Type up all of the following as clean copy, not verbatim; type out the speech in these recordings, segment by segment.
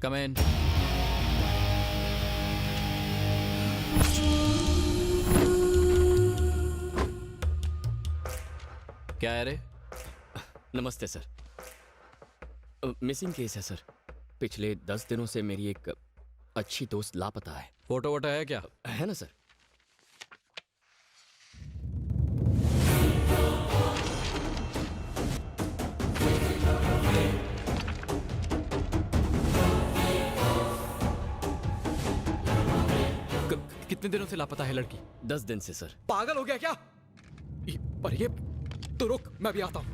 कम इन। क्या है रे? नमस्ते सर। मिसिंग केस है सर। पिछले 10 दिनों से मेरी एक अच्छी दोस्त लापता है। फोटो वोटो है क्या? है ना सर? कितने दिनों से लापता है लड़की? 10 दिन से सर। पागल हो गया क्या? पर ये तो रुक, मैं भी आता हूं।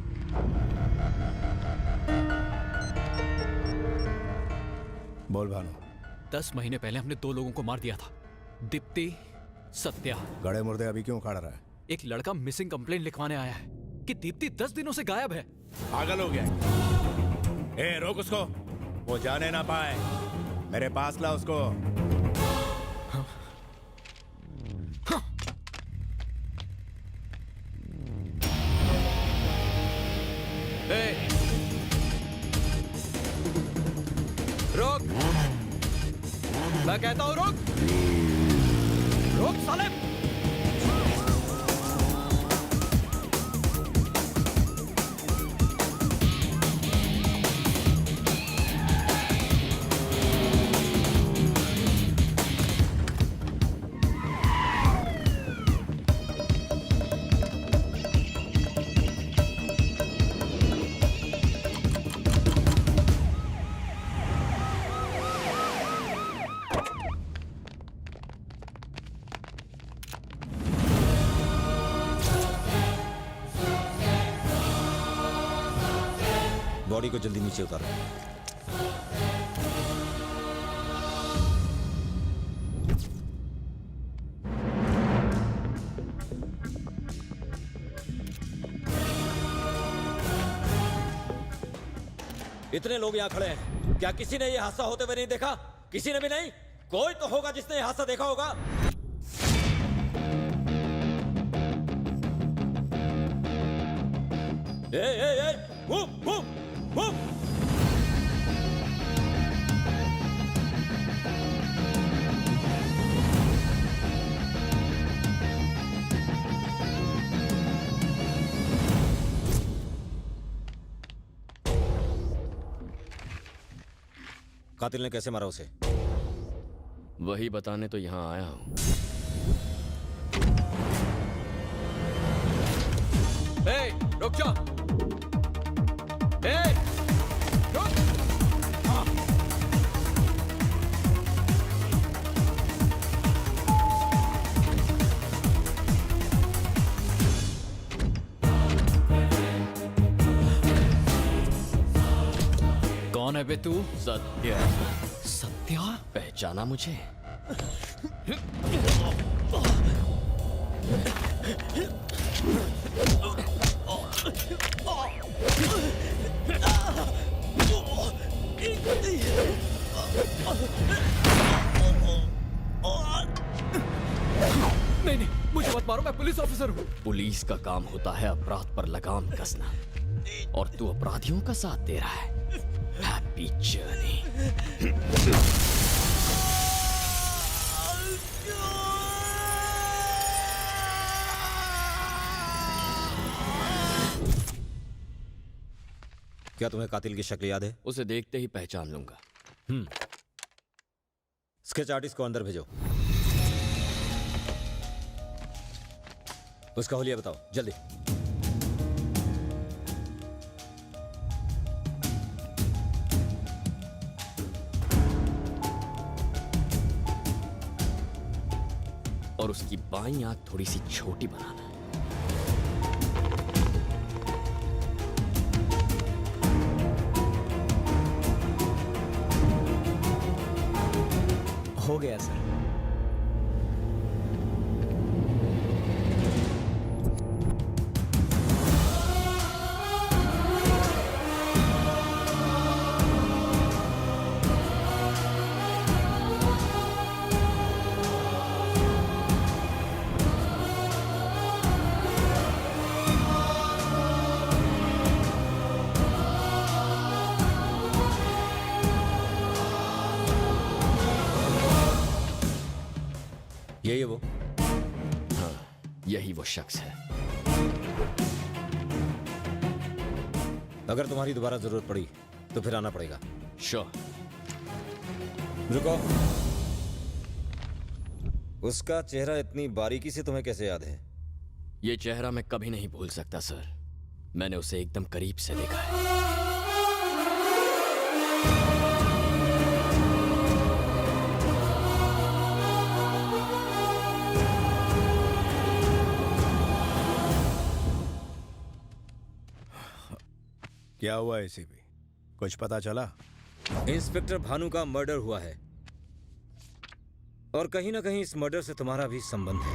बोल भानु। 10 महीने पहले हमने 2 लोगों को मार दिया था, दीप्ति, सत्या। गड़े मुर्दे अभी क्यों उखाड़ रहा है? एक लड़का मिसिंग कंप्लेंट लिखवाने आया है कि दीप्ति 10 दिनों से गायब है। पागल हो गया? ए, रोक उसको, वो जाने ना पाए। मेरे पास ला उसको। रुक, मैं कहता हूं रुक। रुक साले। बॉडी को जल्दी नीचे उतारो। इतने लोग यहाँ खड़े हैं, क्या किसी ने ये हादसा होते हुए नहीं देखा? किसी ने भी नहीं? कोई तो होगा जिसने ये हादसा देखा होगा। Move move move. कातिल ने कैसे मारा उसे? वही बताने तो यहाँ आया हूँ। रुक जा। रुक। कौन है बे तू? सत्या। सत्या? पहचाना मुझे? नहीं, मुझे मत मारो, मैं पुलिस ऑफिसर हूँ। पुलिस का काम होता है अपराध पर लगाम कसना, और तू अपराधियों का साथ दे रहा है। Happy journey. क्या तुम्हें कातिल की शक्ल याद है? उसे देखते ही पहचान लूंगा। स्केच आर्टिस्ट को अंदर भेजो। उसका हुलिया बताओ जल्दी। और उसकी बाईं आंख थोड़ी सी छोटी बनाना। हो गया सर। है वो? हाँ, यही वो शख्स है। अगर तुम्हारी दोबारा जरूरत पड़ी तो फिर आना पड़ेगा। श्योर। रुको। उसका चेहरा इतनी बारीकी से तुम्हें कैसे याद है? ये चेहरा मैं कभी नहीं भूल सकता सर। मैंने उसे एकदम करीब से देखा है। क्या हुआ एसीपी? कुछ पता चला? इंस्पेक्टर भानु का मर्डर हुआ है और कहीं ना कहीं इस मर्डर से तुम्हारा भी संबंध है।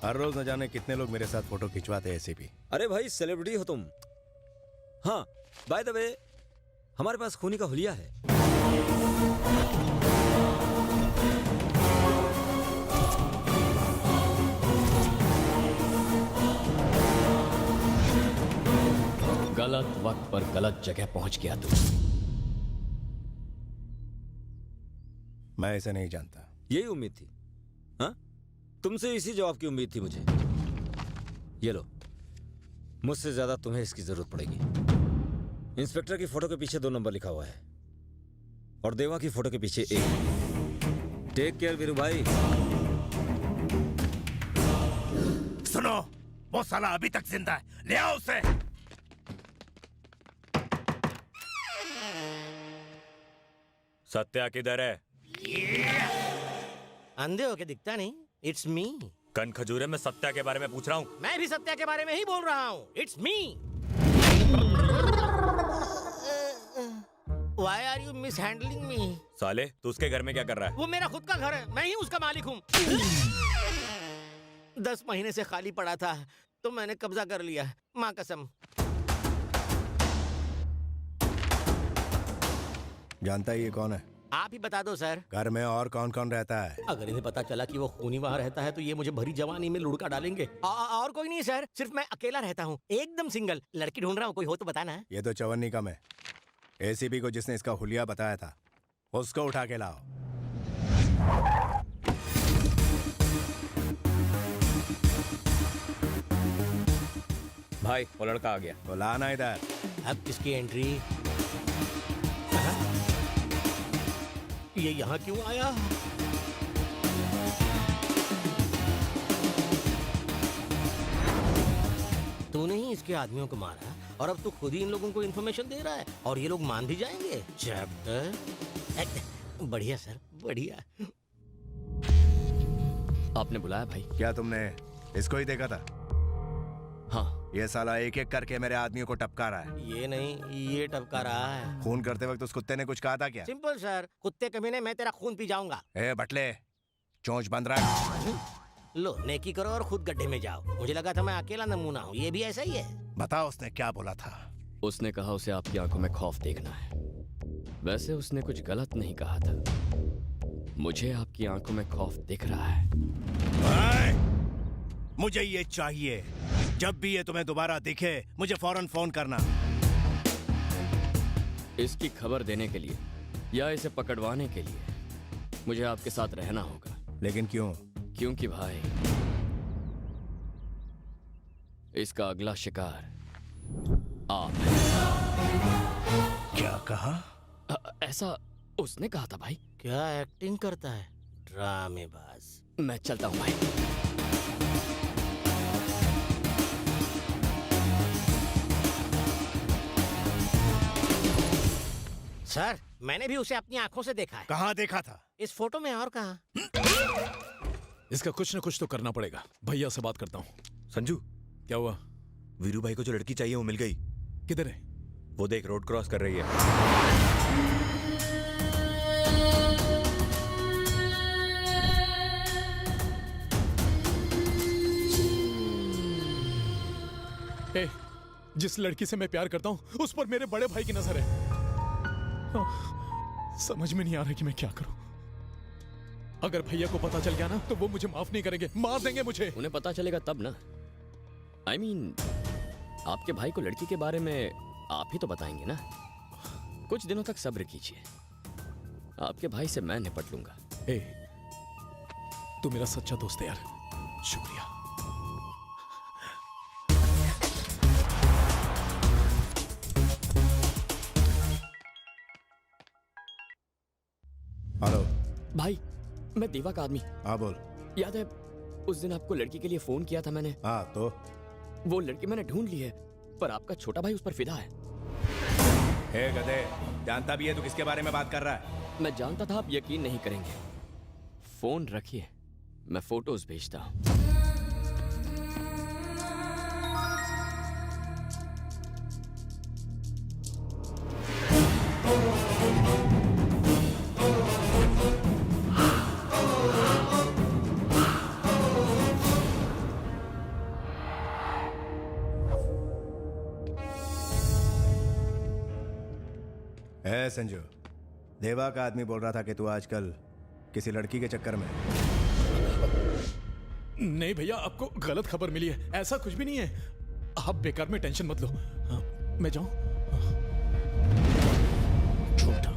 हर रोज न जाने कितने लोग मेरे साथ फोटो खिंचवाते हैं एसीपी। अरे भाई, सेलिब्रिटी हो तुम। हाँ, बाय द वे, हमारे पास खूनी का हुलिया है। गलत वक्त पर गलत जगह पहुंच गया तू। मैं इसे नहीं जानता। यही उम्मीद थी। हाँ, तुमसे इसी जवाब की उम्मीद थी मुझे। ये लो, मुझसे ज्यादा तुम्हें इसकी जरूरत पड़ेगी। इंस्पेक्टर की फोटो के पीछे 2 नंबर लिखा हुआ है और देवा की फोटो के पीछे 1। टेक केयर वीरू भाई। सुनो, वो साला अभी तक जिंदा है, ले आओ उसे। सत्या किधर है? अंधे होके दिखता नहीं। It's me. कन खजूरे में सत्या के बारे में पूछ रहा हूँ। मैं भी सत्या के बारे में ही बोल रहा हूँ। It's me. Why are you mishandling me? साले, तू उसके घर में क्या कर रहा है? वो मेरा खुद का घर है, मैं ही उसका मालिक हूँ। 10 महीने से खाली पड़ा था तो मैंने कब्जा कर लिया, माँ कसम। जानता है ये कौन है? आप ही बता दो सर। घर में और कौन कौन रहता है? अगर इन्हें पता चला कि वो खूनी वहाँ रहता है तो ये मुझे भरी जवानी में लुढ़का डालेंगे। और कोई नहीं सर, सिर्फ मैं अकेला रहता हूँ, एकदम सिंगल। लड़की ढूंढ रहा हूँ, कोई हो तो बताना। ये तो चवन्नी कम है। एसीपी को जिसने इसका हुलिया बताया था उसको उठा के लाओ। भाई, वो लड़का आ गया। तो लाना इधर। अब किसकी एंट्री? ये यहाँ क्यों आया? तूने ही इसके आदमियों को मारा और अब तू खुद ही इन लोगों को इन्फॉर्मेशन दे रहा है और ये लोग मान भी जाएंगे। चैप्टर बढ़िया सर, बढ़िया। आपने बुलाया भाई? क्या तुमने इसको ही देखा था? हाँ। ये साला एक एक करके मेरे आदमियों को टपका रहा है। ये नहीं, ये टपका रहा है। खून करते वक्त उस कुत्ते ने कुछ कहा था क्या? सिंपल सर, कुत्ते कमीने मैं तेरा खून पी जाऊंगा। ए बटले, चोंच बंद रहा। लो, नेकी करो और खुद गड्ढे में जाओ। मुझे लगा था मैं अकेला नमूना हूँ, ये भी ऐसा ही है। बताओ उसने क्या बोला था? उसने कहा उसे आपकी आंखों में खौफ देखना है। वैसे उसने कुछ गलत नहीं कहा था। मुझे आपकी आंखों में खौफ दिख रहा है। मुझे ये चाहिए। जब भी ये तुम्हें दोबारा दिखे मुझे फौरन फोन करना। इसकी खबर देने के लिए या इसे पकड़वाने के लिए मुझे आपके साथ रहना होगा। लेकिन क्यों? क्योंकि भाई, इसका अगला शिकार आप हैं। क्या कहा? ऐसा उसने कहा था भाई। क्या एक्टिंग करता है, ड्रामेबाज। मैं चलता हूँ भाई। सर, मैंने भी उसे अपनी आंखों से देखा है। कहाँ देखा था? इस फोटो में और कहाँ? इसका कुछ न कुछ तो करना पड़ेगा। भैया से बात करता हूँ। संजू, क्या हुआ? वीरू भाई को जो लड़की चाहिए वो मिल गई। किधर है? वो देख, रोड क्रॉस कर रही है। ए, जिस लड़की से मैं प्यार करता हूँ उस पर मेरे बड़े भाई की नजर है। समझ में नहीं आ रहा कि मैं क्या करूं। अगर भैया को पता चल गया ना तो वो मुझे माफ नहीं करेंगे, मार देंगे मुझे। उन्हें पता चलेगा तब ना। I mean, आपके भाई को लड़की के बारे में आप ही तो बताएंगे ना। कुछ दिनों तक सब्र कीजिए, आपके भाई से मैं निपट लूंगा। ए, तू मेरा सच्चा दोस्त है यार, शुक्रिया। हेलो। भाई, मैं देवा का आदमी। हाँ बोल। याद है उस दिन आपको लड़की के लिए फोन किया था मैंने? हाँ तो वो लड़की मैंने ढूंढ ली है, पर आपका छोटा भाई उस पर फिदा है। हे गधे, जानता भी है तू किसके बारे में बात कर रहा है? मैं जानता था आप यकीन नहीं करेंगे। फोन रखिए, मैं फोटोज भेजता हूं। है संजू, देवा का आदमी बोल रहा था कि तू आजकल किसी लड़की के चक्कर में। नहीं भैया, आपको गलत खबर मिली है, ऐसा कुछ भी नहीं है। आप बेकार में टेंशन मत लो। हाँ, मैं जाऊं? झूठा।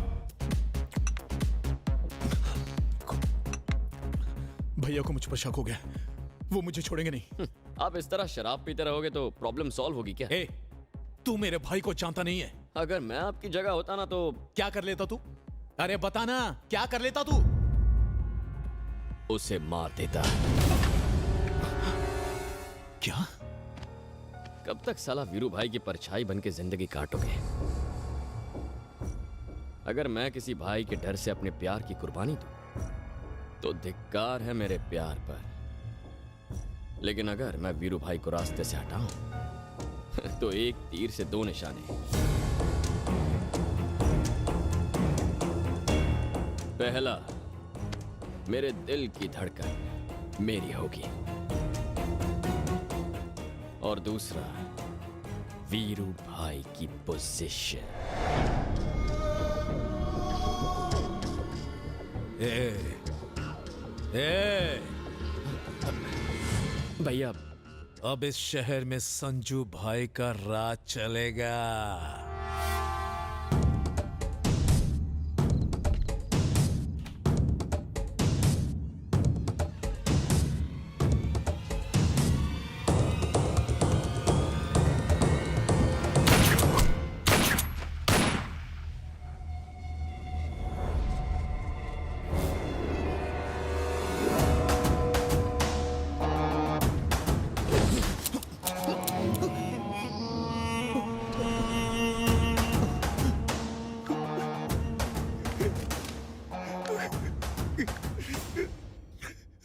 भैया को मुझ पर शक हो गया, वो मुझे छोड़ेंगे नहीं। आप इस तरह शराब पीते रहोगे तो प्रॉब्लम सॉल्व होगी क्या? ए, तू मेरे भाई को जानता नहीं है। अगर मैं आपकी जगह होता ना तो क्या कर लेता तू? अरे बता ना, क्या कर लेता तू? उसे मार देता। क्या? कब तक साला वीरू भाई की परछाई बन के जिंदगी काटोगे? अगर मैं किसी भाई के डर से अपने प्यार की कुर्बानी दूं तो धिक्कार है मेरे प्यार पर। लेकिन अगर मैं वीरू भाई को रास्ते से हटाऊं तो एक तीर से दो निशाने। पहला, मेरे दिल की धड़कन मेरी होगी, और दूसरा, वीरू भाई की पोजीशन। भैया, अब इस शहर में संजू भाई का राज चलेगा।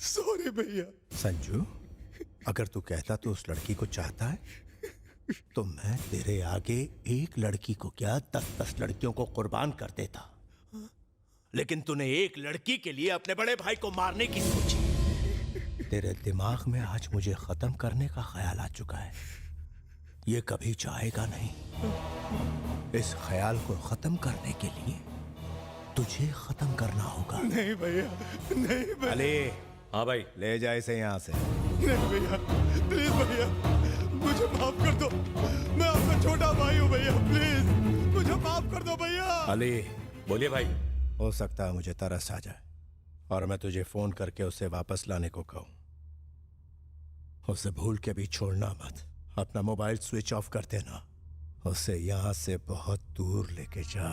सॉरी भैया। संजू, अगर तू कहता तो उस लड़की को चाहता है तो मैं तेरे आगे एक लड़की को क्या 10-10 लड़कियों को कुर्बान कर देता। लेकिन तूने एक लड़की के लिए अपने बड़े भाई को मारने की सोची। तेरे दिमाग में आज मुझे खत्म करने का ख्याल आ चुका है। ये कभी जाएगा नहीं। इस ख्याल को खत्म करने के लिए तुझे खत्म करना होगा। नहीं भैया, नहीं भैया। अली, हाँ भाई, ले जा इसे यहाँ से। नहीं भैया, प्लीज भैया, मुझे माफ कर दो। मैं आपका छोटा भाई हूँ भैया, प्लीज मुझे माफ कर दो भैया। अली, बोलिए भाई। हो सकता है मुझे तरस आ जाए और मैं तुझे फोन करके उसे वापस लाने को कहूं। उसे भूल के भी छोड़ना मत। अपना मोबाइल स्विच ऑफ कर देना। उसे यहां से बहुत दूर लेके जा।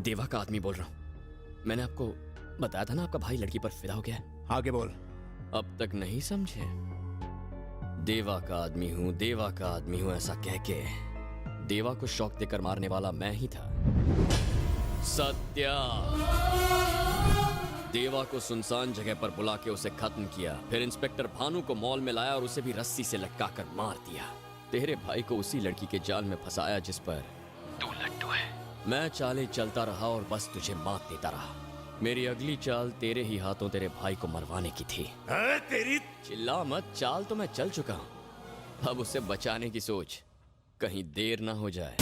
देवा का आदमी बोल रहा हूं। मैंने आपको बताया था ना, आपका भाई लड़की पर फिदा हो गया है। आगे बोल। अब तक नहीं समझे? देवा का आदमी हूं, देवा का आदमी हूं ऐसा कह के देवा को शौक देकर मारने वाला मैं ही था। सत्या। देवा को सुनसान जगह पर बुला के उसे खत्म किया, फिर इंस्पेक्टर भानु को मॉल में लाया और उसे भी रस्सी से लटकाकर मार दिया। तेरे भाई को उसी लड़की के जाल में फंसाया जिस पर तू लट्टू है। मैं चाले चलता रहा और बस तुझे मात देता रहा। मेरी अगली चाल तेरे ही हाथों तेरे भाई को मरवाने की थी। तेरी चिल्ला मत, चाल तो मैं चल चुका हूं। अब उसे बचाने की सोच, कहीं देर ना हो जाए।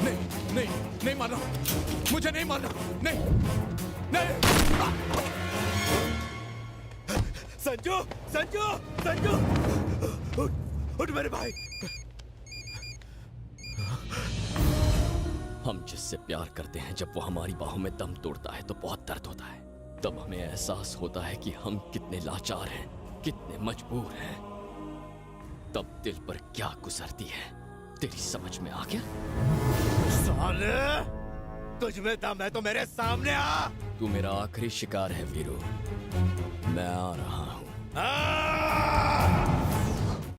नहीं नहीं नहीं मारना, मुझे नहीं मारना, नहीं नहीं। संजू संजू संजू, उठ मेरे भाई। हम जिससे प्यार करते हैं, जब वो हमारी बाहों में दम तोड़ता है तो बहुत दर्द होता है। तब हमें एहसास होता है कि हम कितने लाचार हैं, कितने मजबूर हैं। तब दिल पर क्या गुजरती है, तेरी समझ में आ गया? साले, तुझ में दम है तो मेरे सामने आ। तू मेरा आखिरी शिकार है वीरू, मैं आ रहा हूं।